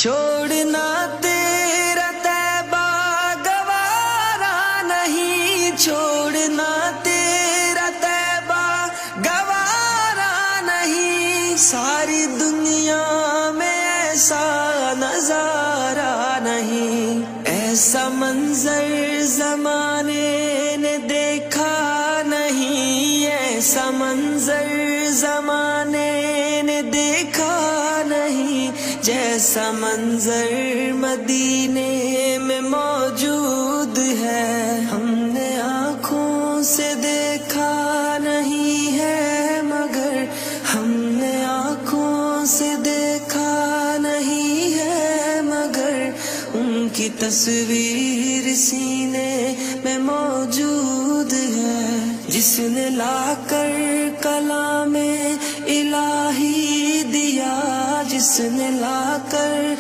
چھوڑنا تیرا طیبہ گوارا نہیں، چھوڑنا تیرا طیبہ گوارا نہیں، ساری دنیا میں ایسا نظارہ نہیں، ایسا منظر زمانے نے دیکھا نہیں، ایسا منظر زمانے نے دیکھا نہیں، جیسا منظر مدینے میں موجود ہے، ہم نے آنکھوں سے دیکھا نہیں ہے، مگر ہم نے آنکھوں سے دیکھا نہیں ہے، مگر ان کی تصویر سینے میں موجود ہے، جس نے لا کر کلام الہی دیا، جس نے لا کر